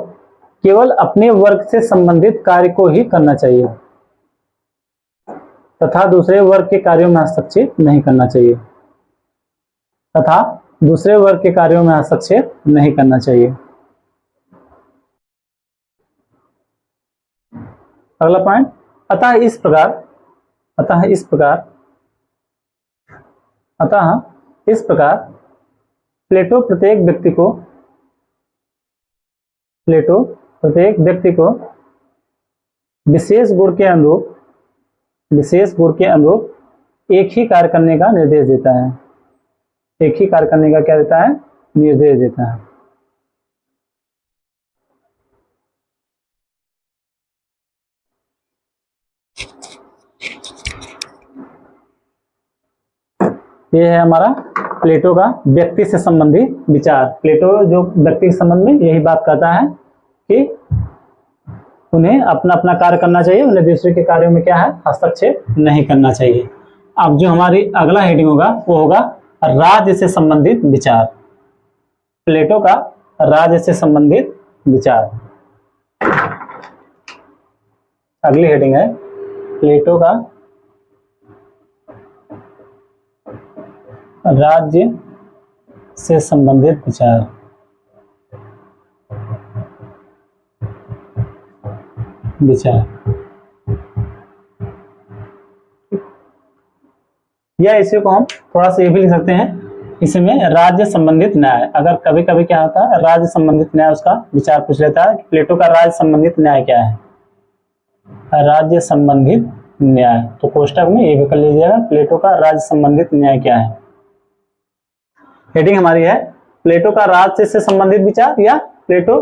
केवल अपने वर्ग से संबंधित कार्य को ही करना चाहिए तथा दूसरे वर्ग के कार्यों में हस्तक्षेप नहीं करना चाहिए। अगला पॉइंट, अतः इस प्रकार प्लेटो प्रत्येक व्यक्ति को विशेष गुण के अनुरूप एक ही कार्य करने का निर्देश देता है। निर्देश देता है। ये है हमारा प्लेटो का व्यक्ति से संबंधित विचार। प्लेटो जो व्यक्ति के संबंध में यही बात कहता है कि उन्हें अपना अपना कार्य करना चाहिए, उन्हें दूसरे के कार्यों में क्या है, हस्तक्षेप नहीं करना चाहिए। अब जो हमारी अगला हेडिंग होगा वो होगा राज्य से संबंधित विचार। प्लेटो का राज्य से संबंधित विचार। अगली हेडिंग है प्लेटो का राज्य से संबंधित विचार। या इसी को हम थोड़ा सा ये भी लिख सकते हैं, इसमें राज्य संबंधित न्याय। अगर कभी कभी क्या होता है, राज्य संबंधित न्याय उसका विचार पूछ लेता है कि प्लेटो का राज्य संबंधित न्याय क्या है। राज्य संबंधित न्याय, तो कोष्टक में ये भी कर लीजिएगा, प्लेटो का राज्य संबंधित न्याय क्या है। हेडिंग हमारी है प्लेटो का राज्य से संबंधित विचार या प्लेटो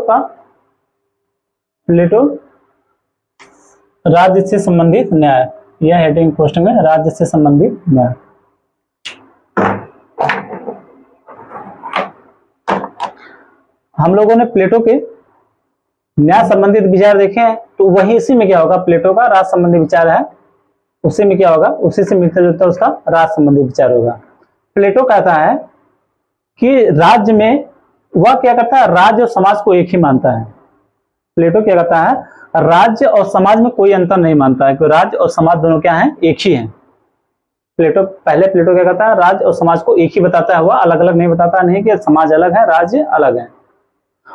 राज्य से संबंधित न्याय। यह हेडिंग क्वेश्चन में राज्य से संबंधित न्याय। हम लोगों ने प्लेटो के न्याय संबंधित विचार देखे हैं, तो वही इसी में क्या होगा, प्लेटो का राज्य संबंधी विचार है, उसी में क्या होगा, उसी से मिलता जुलता उसका राज्य संबंधी विचार होगा। प्लेटो कहता है कि राज्य में वह क्या करता है, राज्य और समाज को एक ही मानता है। प्लेटो क्या कहता है, राज्य और समाज में कोई अंतर नहीं मानता है, क्योंकि राज्य और समाज दोनों क्या हैं, एक ही हैं। पहले प्लेटो क्या कहता है, राज्य और समाज को एक ही बताता है, वह अलग अलग नहीं बताता, नहीं कि समाज अलग है राज्य अलग है।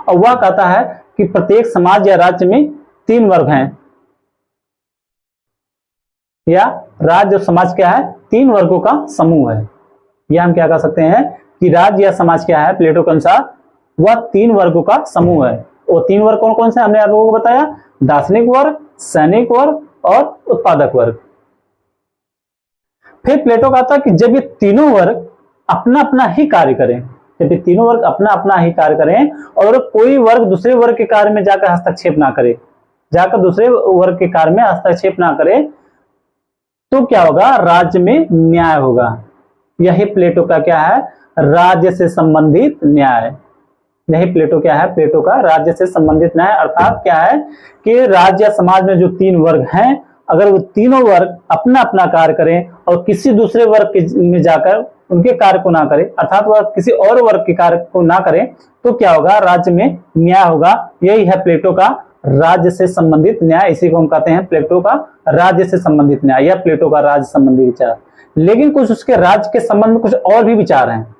और वह कहता है कि प्रत्येक समाज या राज्य में 3 वर्ग हैं, या राज्य और समाज क्या है, 3 वर्गों का समूह है। या हम क्या कह सकते हैं कि राज्य या समाज क्या है, प्लेटो के अनुसार वह 3 वर्गों का समूह है। वो 3 वर्ग कौन कौन से हमने आप लोगों को बताया, दार्शनिक वर्ग, सैनिक वर्ग और उत्पादक वर्ग। फिर प्लेटो कहता है कि जब ये तीनों वर्ग अपना अपना ही कार्य करें, जब ये तीनों वर्ग अपना अपना ही कार्य करें और कोई वर्ग दूसरे वर्ग के कार्य में जाकर हस्तक्षेप ना करे, जाकर दूसरे वर्ग के कार्य में हस्तक्षेप ना करे, तो क्या होगा, राज्य में न्याय होगा। यही प्लेटो का क्या है, राज्य से संबंधित न्याय। यही प्लेटो क्या है, प्लेटो का राज्य से संबंधित न्याय। अर्थात क्या है कि राज्य या समाज में जो 3 वर्ग हैं, अगर वो तीनों वर्ग अपना अपना कार्य करें और किसी दूसरे वर्ग में जाकर उनके कार्य को ना करें, अर्थात वह किसी और वर्ग के कार्य को ना करें, तो क्या होगा, राज्य में न्याय होगा। यही है प्लेटो का राज्य से संबंधित न्याय। इसी को हम कहते हैं प्लेटो का राज्य से संबंधित न्याय या प्लेटो का राज्य संबंधी विचार। लेकिन कुछ उसके राज्य के संबंध में कुछ और भी विचार हैं।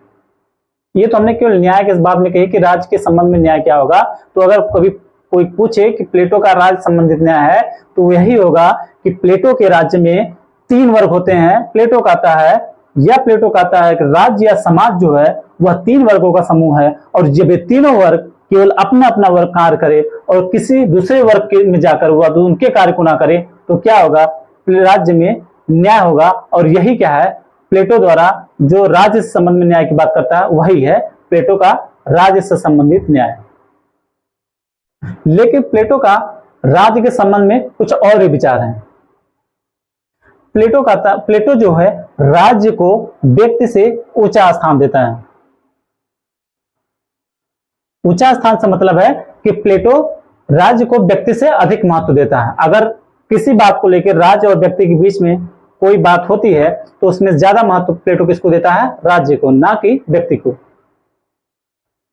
ये तो हमने केवल न्याय के इस बात में कही कि राज्य के संबंध में न्याय क्या होगा। तो अगर कभी कोई पूछे कि प्लेटो का राज्य संबंधित न्याय है, तो यही होगा कि प्लेटो के राज्य में 3 वर्ग होते हैं। प्लेटो कहता है कि राज्य या समाज जो है वह 3 वर्गों का समूह है, और जब ये तीनों वर्ग केवल अपना अपना वर्ग कार्य करे और किसी दूसरे वर्ग में जाकर वह उनके कार्य को ना करे, तो क्या होगा, राज्य में न्याय होगा। और यही क्या है, प्लेटो द्वारा जो राज्य से संबंध में न्याय की बात करता है, वही है प्लेटो का राज्य से संबंधित न्याय। लेकिन प्लेटो का राज्य के संबंध में कुछ और भी विचार हैं। प्लेटो जो है राज्य को व्यक्ति से ऊंचा स्थान देता है। ऊंचा स्थान से मतलब है कि प्लेटो राज्य को व्यक्ति से अधिक महत्व देता है। अगर किसी बात को लेकर राज्य और व्यक्ति के बीच में कोई बात होती है, तो उसमें ज्यादा महत्व प्लेटो किसको देता है, राज्य को, ना कि व्यक्ति को।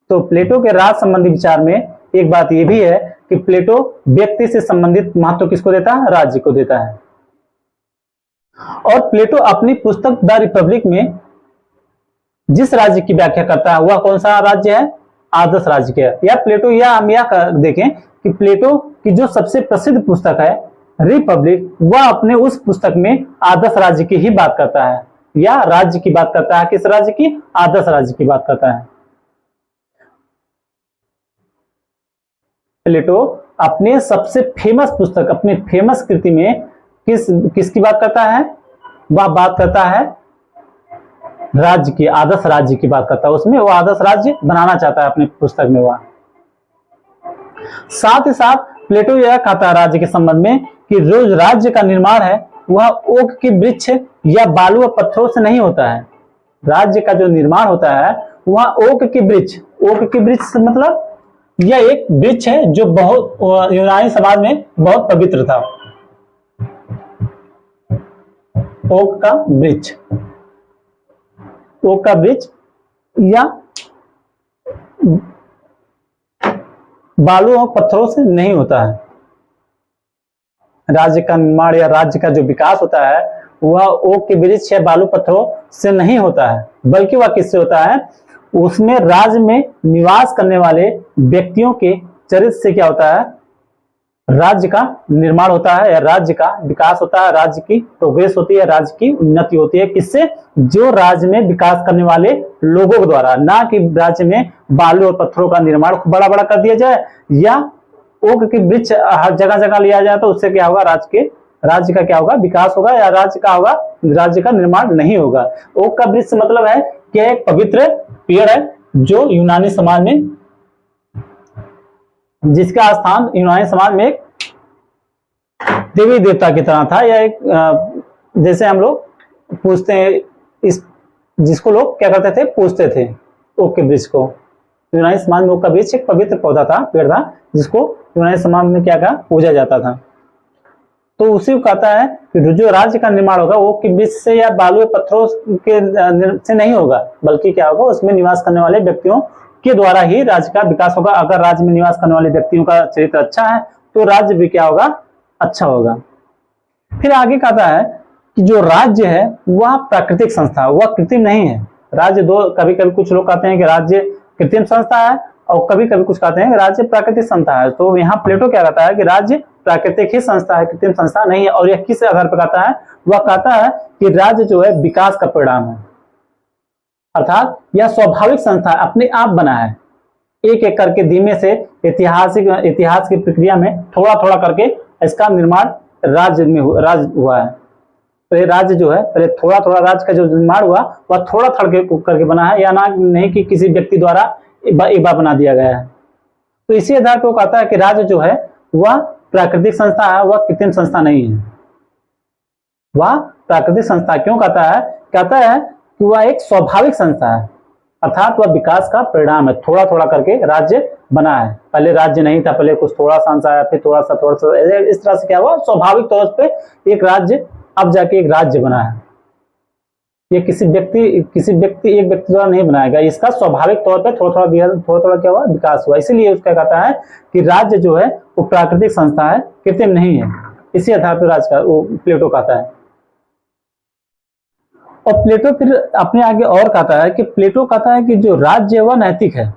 तो प्लेटो के राज्य संबंधी विचार में एक बात यह भी है कि प्लेटो व्यक्ति से संबंधित महत्व किसको देता है, राज्य को देता है। और प्लेटो अपनी पुस्तक द रिपब्लिक में जिस राज्य की व्याख्या करता है, वह कौन सा राज्य है, आदर्श राज्य के। या प्लेटो, या हम यह देखें कि प्लेटो की जो सबसे प्रसिद्ध पुस्तक है रिपब्लिक, वह अपने उस पुस्तक में आदर्श राज्य की ही बात करता है, या राज्य की बात करता है। किस राज्य की, आदर्श राज्य की बात करता है। प्लेटो अपने सबसे फेमस पुस्तक, अपनी फेमस कृति में किसकी बात करता है, वह बात करता है राज्य की, आदर्श राज्य की बात करता है। उसमें वो आदर्श राज्य बनाना चाहता है अपने पुस्तक में वह। साथ ही साथ प्लेटो यह कहता है राज्य के संबंध में कि जो राज्य का निर्माण है वह ओक के वृक्ष या बालू और पत्थरों से नहीं होता है। राज्य का जो निर्माण होता है वह ओक के वृक्ष मतलब यह एक वृक्ष है जो बहुत यूनानी समाज में बहुत पवित्र था। ओक का वृक्ष या बालू और पत्थरों से नहीं होता है। राज्य का निर्माण या राज्य का जो विकास होता है वह ओक के वृक्ष या बालू पत्थरों से नहीं होता है, बल्कि वह किससे होता है, उसमें राज्य में निवास करने वाले व्यक्तियों के चरित्र से क्या होता है, राज्य का निर्माण होता है या राज्य का विकास होता है, राज्य की प्रोग्रेस होती है, राज्य की उन्नति होती है। किससे, जो राज्य में विकास करने वाले लोगों के द्वारा, ना कि राज्य में बालू और पत्थरों का निर्माण बड़ा बड़ा कर दिया जाए या ओक के वृक्ष हर जगह जगह लिया जाए, तो उससे क्या होगा, राज्य का क्या होगा, विकास होगा, या राज्य का निर्माण नहीं होगा। ओक का वृक्ष मतलब है कि एक पवित्र पेड़ है जो यूनानी समाज में, जिसका स्थान यूनानी समाज में एक देवी देवता की तरह था, या एक जैसे हम लोग पूजते हैं, जिसको लोग क्या करते थे, पूजते थे ओक के वृक्ष को। यूनानी समाज में ओक का वृक्ष एक पवित्र पौधा था, पेड़ था, जिसको यूनानी समाज में क्या कहा, पूजा जाता था। तो उसी को कहता है कि जो राज्य का निर्माण होगा वो ओक के वृक्ष से या बालू पत्थरों के से नहीं होगा, बल्कि क्या होगा, उसमें निवास करने वाले व्यक्तियों के द्वारा ही राज्य का विकास होगा। अगर राज्य में निवास करने वाले व्यक्तियों का चरित्र अच्छा है तो राज्य भी क्या होगा, अच्छा होगा। फिर आगे कहता है कि जो राज्य है वह प्राकृतिक संस्था है, वह कृत्रिम नहीं है। राज्य दो, कभी कभी कुछ लोग कहते हैं कि राज्य कृत्रिम संस्था है और कभी कभी कुछ कहते हैं कि राज्य प्राकृतिक संस्था है। तो यहाँ प्लेटो क्या कहता है कि राज्य प्राकृतिक ही संस्था है, कृत्रिम संस्था नहीं है। और यह किस आधार पर कहता है? वह कहता है कि राज्य जो है विकास का परिणाम है, अर्थात यह स्वाभाविक संस्था अपने आप बना है, एक एक करके धीमे से इतिहास की प्रक्रिया में थोड़ा थोड़ा करके इसका निर्माण राज्य हुआ है। तो ये राज्य जो है पहले थोड़ा थोड़ा राज्य का जो निर्माण हुआ वह थोड़ा थोड़ा करके बना है, या ना नहीं कि किसी व्यक्ति द्वारा एक बार बना दिया गया है। तो इसी आधार पर वो कहता है कि राज्य जो है वह प्राकृतिक संस्था है, वह कृत्रिम संस्था नहीं है। वह प्राकृतिक संस्था क्यों कहता है? कहता है कि वह एक स्वाभाविक संस्था है, अर्थात वह विकास का परिणाम है, थोड़ा थोड़ा करके राज्य बना है। पहले राज्य नहीं था, पहले कुछ थोड़ा सा अंश आया, फिर थोड़ा सा इस तरह से क्या हुआ, स्वाभाविक तौर पे एक राज्य अब जाके एक राज्य बना है। ये किसी व्यक्ति एक व्यक्ति द्वारा नहीं बनाया गया, इसका स्वाभाविक तौर पे थोड़ा थोड़ा क्या हुआ, विकास हुआ। इसीलिए उसका कहता है कि राज्य जो है वो प्राकृतिक संस्था है, कृत्रिम नहीं है। इसी आधार पर राज्य का वो प्लेटो कहता है। और प्लेटो फिर अपने आगे और कहता है कि प्लेटो कहता है कि जो राज्य है वह नैतिक है।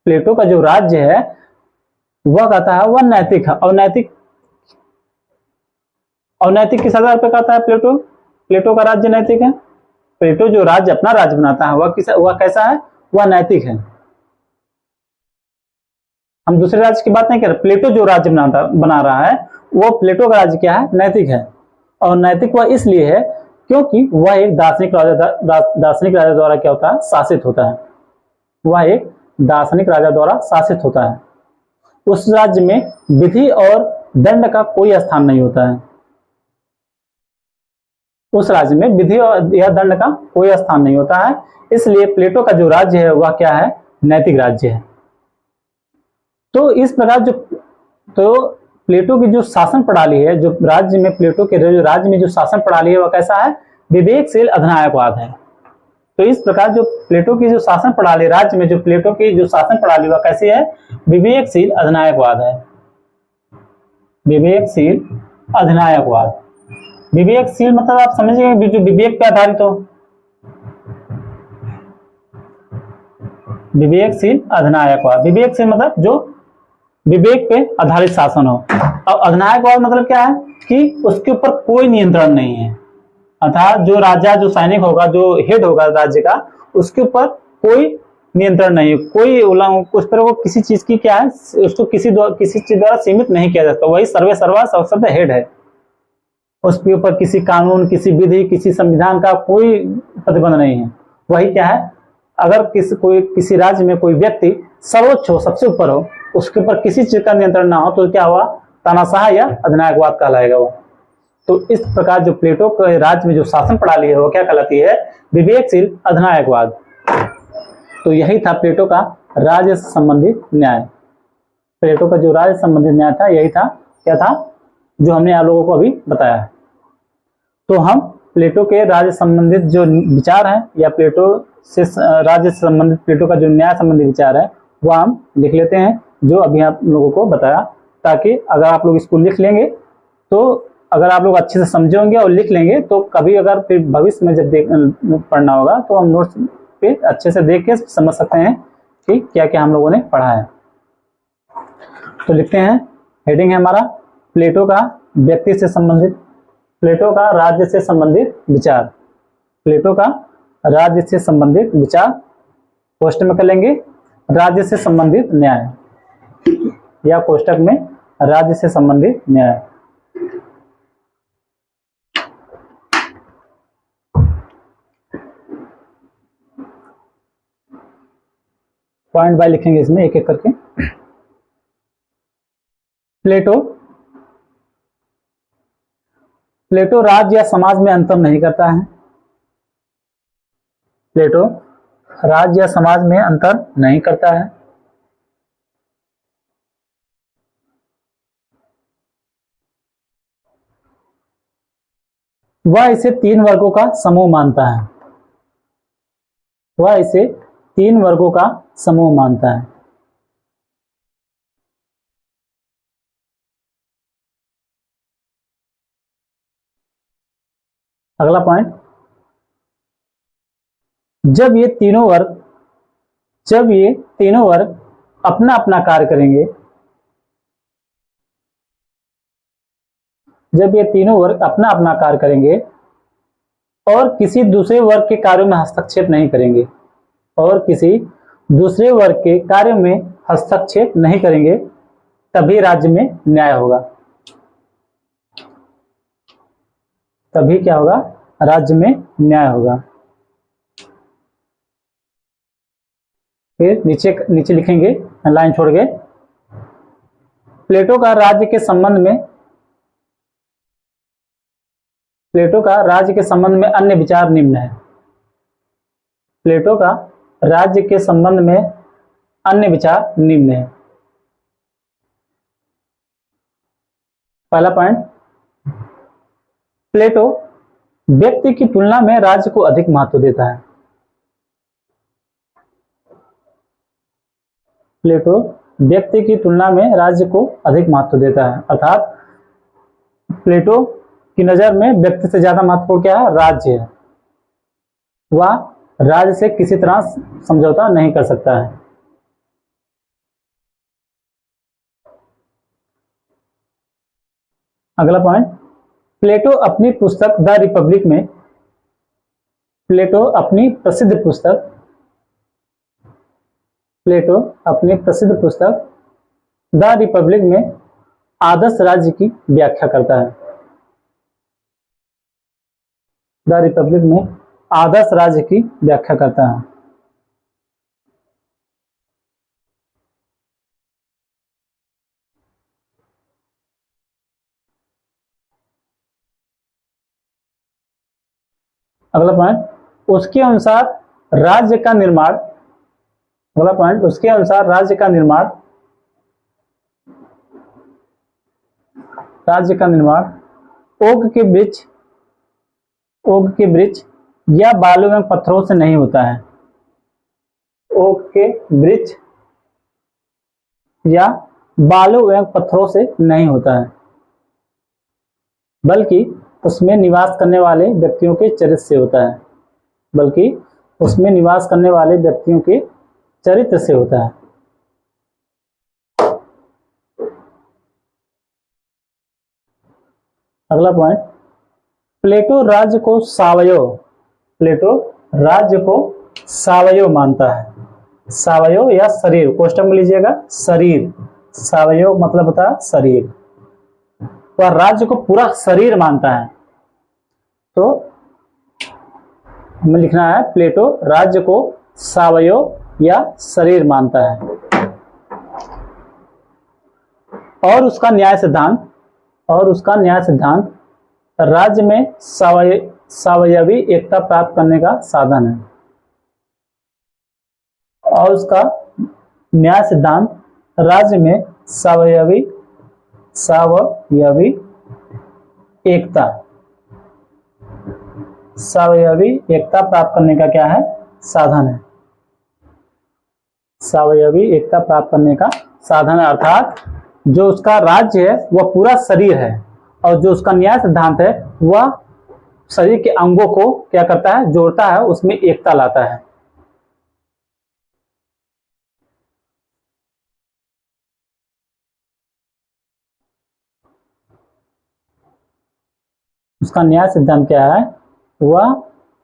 प्लेटो का जो राज्य है वह कहता है वह नैतिक है। अनैतिक किस आधार पर कहता है प्लेटो का राज्य नैतिक है? प्लेटो जो राज्य अपना राज्य बनाता है वह कैसा है? वह नैतिक है। हम दूसरे राज्य की बात नहीं कर रहे, प्लेटो जो राज्य बना रहा है वो प्लेटो का राज्य क्या है? नैतिक है। और नैतिक वह इसलिए है क्योंकि वह एक दार्शनिक राजा द्वारा क्या होता है? शासित होता है। वह एक दार्शनिक राजा द्वारा शासित होता है। उस राज्य में विधि और दंड का कोई स्थान नहीं होता है। उस राज्य में विधि या दंड का कोई स्थान नहीं होता है। इसलिए प्लेटो का जो राज्य है वह क्या है? नैतिक राज्य है। तो इस प्रकार प्लेटो की जो शासन प्रणाली है, जो राज्य में प्लेटो के जो राज्य में जो शासन प्रणाली है वह कैसा है? विवेकशील अधिनायकवाद है। तो इस प्रकार जो प्लेटो की जो शासन प्रणाली राज्य में, जो प्लेटो की जो शासन प्रणाली वह कैसी है? विवेकशील अधिनायकवाद है। विवेकशील अधिनायकवाद। विवेकशील मतलब आप समझिए जो विवेक पे आधारित हो। विवेकशील अधिनायकवाद, विवेकशील मतलब जो विवेक पे आधारित शासन हो। और अधिनायकवाद मतलब क्या है? कि उसके ऊपर कोई नियंत्रण नहीं है, अर्थात जो राजा, जो सैनिक होगा, जो हेड होगा राज्य का, उसके ऊपर कोई नियंत्रण नहीं है, कोई उस पर वो किसी चीज की क्या है, उसको किसी चीज द्वारा सीमित नहीं किया जाता। वही सर्वे सर्वा सबसे हेड है। उसके ऊपर किसी कानून, किसी विधि, किसी संविधान का कोई प्रतिबंध नहीं है। वही क्या है, अगर किसी राज्य में कोई व्यक्ति सर्वोच्च हो, सबसे ऊपर हो, उसके ऊपर किसी चीज का नियंत्रण ना हो तो क्या हुआ? तानाशाह या अधिनायकवाद कहलाएगा वो। तो इस प्रकार जो प्लेटो के राज्य में जो शासन प्रणाली है वो क्या कहलाती है? विवेकशील अधिनायकवाद। तो यही था प्लेटो का राज्य से संबंधित न्याय। प्लेटो का जो राज्य संबंधित न्याय था यही था, क्या था, जो हमने आप लोगों को अभी बताया है। तो हम प्लेटो के राज्य संबंधित जो विचार हैं, या प्लेटो से राज्य से संबंधित प्लेटो का जो न्याय संबंधी विचार है वह हम लिख लेते हैं, जो अभी आप लोगों को बताया, ताकि अगर आप लोग इसको लिख लेंगे तो अगर आप लोग अच्छे से समझे होंगे और लिख लेंगे तो कभी अगर फिर भविष्य में जब पढ़ना होगा तो हम नोट्स पे अच्छे से देख के समझ सकते हैं कि क्या क्या हम लोगों ने पढ़ा है। तो लिखते हैं, हेडिंग है हमारा प्लेटो का व्यक्ति से संबंधित, प्लेटो का राज्य से संबंधित विचार। प्लेटो का राज्य से संबंधित विचार, कोष्टक में कर लेंगे राज्य से संबंधित न्याय, या कोष्टक में राज्य से संबंधित न्याय। पॉइंट बाय लिखेंगे इसमें एक एक करके। प्लेटो राज्य या समाज में अंतर नहीं करता है। प्लेटो राज्य या समाज में अंतर नहीं करता है। वह इसे तीन वर्गों का समूह मानता है। वह इसे तीन वर्गों का समूह मानता है। अगला पॉइंट, जब ये तीनों वर्ग अपना अपना कार्य करेंगे, जब ये तीनों वर्ग अपना अपना कार्य करेंगे और किसी दूसरे वर्ग के कार्यों में हस्तक्षेप नहीं करेंगे, और किसी दूसरे वर्ग के कार्य में हस्तक्षेप नहीं करेंगे, तभी राज्य में न्याय होगा। तभी क्या होगा? राज्य में न्याय होगा। फिर नीचे लिखेंगे लाइन छोड़ के, प्लेटो का राज्य के संबंध में अन्य विचार निम्न है। प्लेटो का राज्य के संबंध में अन्य विचार निम्न है। पहला पॉइंट, प्लेटो व्यक्ति की तुलना में राज्य को अधिक महत्व देता है। प्लेटो व्यक्ति की तुलना में राज्य को अधिक महत्व देता है, अर्थात प्लेटो की नजर में व्यक्ति से ज्यादा महत्वपूर्ण क्या है? राज्य है। वह राज्य से किसी तरह समझौता नहीं कर सकता है। अगला पॉइंट, प्लेटो अपनी पुस्तक द रिपब्लिक में, प्लेटो अपनी प्रसिद्ध पुस्तक द रिपब्लिक में आदर्श राज्य की व्याख्या करता है। द रिपब्लिक में आदर्श राज्य की व्याख्या करता है। अगला पॉइंट, उसके अनुसार राज्य का निर्माण ओक के वृक्ष या बालू एवं पत्थरों से नहीं होता है। ओक के वृक्ष या बालू एवं पत्थरों से नहीं होता है, बल्कि उसमें निवास करने वाले व्यक्तियों के चरित्र से होता है। अगला पॉइंट, प्लेटो राज्य को सावयव मानता है। सावयव या शरीर, क्वेश्चन में लीजिएगा शरीर, सावयव मतलब होता है शरीर। वह राज्य को पूरा शरीर मानता है। तो हमें लिखना है प्लेटो राज्य को सावयव या शरीर मानता है। और उसका न्याय सिद्धांत राज्य में सावयवी एकता प्राप्त करने का साधन है। और उसका न्याय सिद्धांत राज्य में सावयवी एकता प्राप्त करने का क्या है? साधन है। सावयवी एकता प्राप्त करने का साधन है, अर्थात जो उसका राज्य है वह पूरा शरीर है, और जो उसका न्याय सिद्धांत है वह शरीर के अंगों को क्या करता है? जोड़ता है, उसमें एकता लाता है। उसका न्याय सिद्धांत क्या है? वह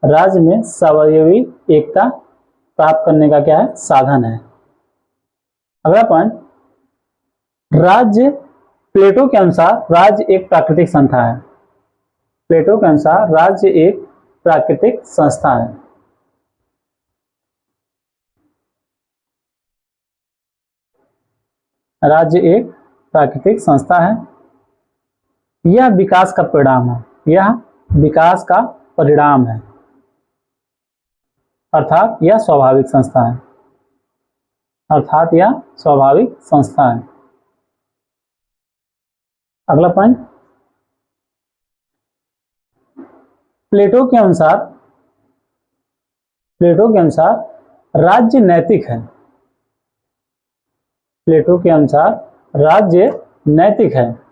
राज्य में सावयवी एकता प्राप्त करने का क्या है? साधन है। अगला पॉइंट, प्लेटो के अनुसार राज्य एक प्राकृतिक संस्था है। प्लेटो के अनुसार राज्य एक प्राकृतिक संस्था है। राज्य एक प्राकृतिक संस्था है। यह विकास का परिणाम है। अर्थात यह स्वाभाविक संस्था है। अगला पॉइंट, प्लेटो के अनुसार राज्य नैतिक है। प्लेटो के अनुसार राज्य नैतिक है।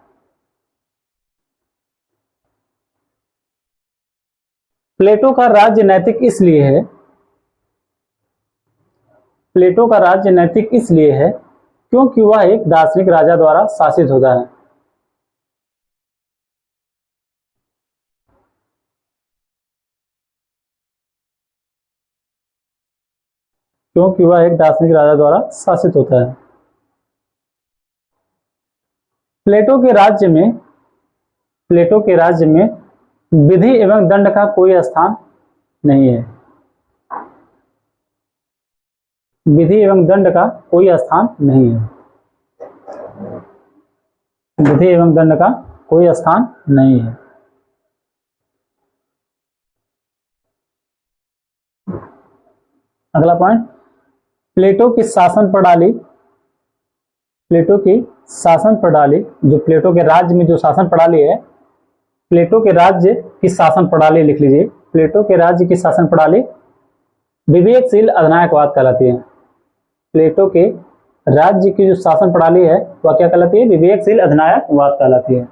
प्लेटो का राज्य नैतिक इसलिए है, प्लेटो का राज्य नैतिक इसलिए है क्योंकि वह एक दार्शनिक राजा द्वारा शासित होता है। क्योंकि वह एक दार्शनिक राजा द्वारा शासित होता है। प्लेटो के राज्य में, प्लेटो के राज्य में विधि एवं दंड का कोई स्थान नहीं है। विधि एवं दंड का कोई स्थान नहीं है। विधि एवं दंड का कोई स्थान नहीं है। अगला पॉइंट, प्लेटो की शासन प्रणाली, प्लेटो की शासन प्रणाली, जो प्लेटो के राज्य में जो शासन प्रणाली है, प्लेटो के राज्य की शासन प्रणाली लिख लीजिए, प्लेटो के राज्य की शासन प्रणाली विवेकशील अधिनायकवाद कहलाती है। प्लेटो के राज्य की जो शासन प्रणाली है वह क्या कहलाती है? विवेकशील अधिनायकवाद कहलाती है।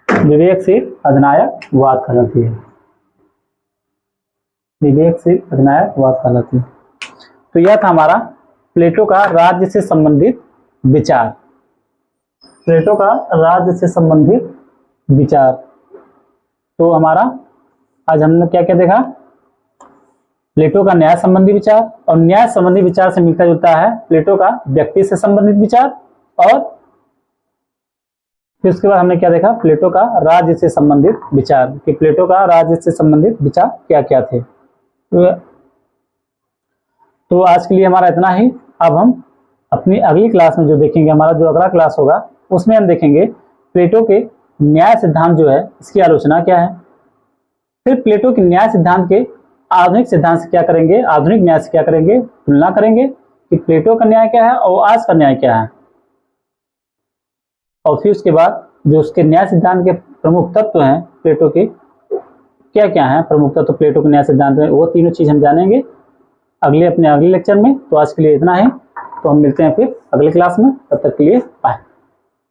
विवेकशील अधिनायकवाद कहलाती है। विवेकशील अधिनायकवाद कहलाती है। तो यह था हमारा प्लेटो का राज्य से संबंधित विचार। प्लेटो का राज्य से संबंधित विचार। तो हमारा आज हमने क्या क्या देखा? प्लेटो का न्याय संबंधी विचार, और न्याय संबंधी विचार से मिलता जुलता है प्लेटो का व्यक्ति से संबंधित विचार, और फिर उसके बाद हमने क्या देखा? प्लेटो का राज्य से संबंधित विचार, कि प्लेटो का राज्य से संबंधित विचार क्या क्या थे। तो आज के लिए हमारा इतना ही। अब हम अपनी अगली क्लास में जो देखेंगे, हमारा जो अगला क्लास होगा उसमें हम देखेंगे प्लेटो के न्याय सिद्धांत जो है इसकी आलोचना क्या है। फिर प्लेटो के न्याय सिद्धांत के आधुनिक सिद्धांत से क्या करेंगे, आधुनिक न्याय से क्या करेंगे, तुलना करेंगे कि प्लेटो का न्याय क्या है और आज का न्याय क्या है। और फिर उसके बाद जो उसके न्याय सिद्धांत के प्रमुख तत्व हैं प्लेटो के, क्या क्या हैं प्रमुख तत्व प्लेटो के न्याय सिद्धांत में, वो तीनों चीज हम जानेंगे अगले लेक्चर में। तो आज के लिए इतना ही। तो हम मिलते हैं फिर अगले क्लास में। तब तक के लिए बाय।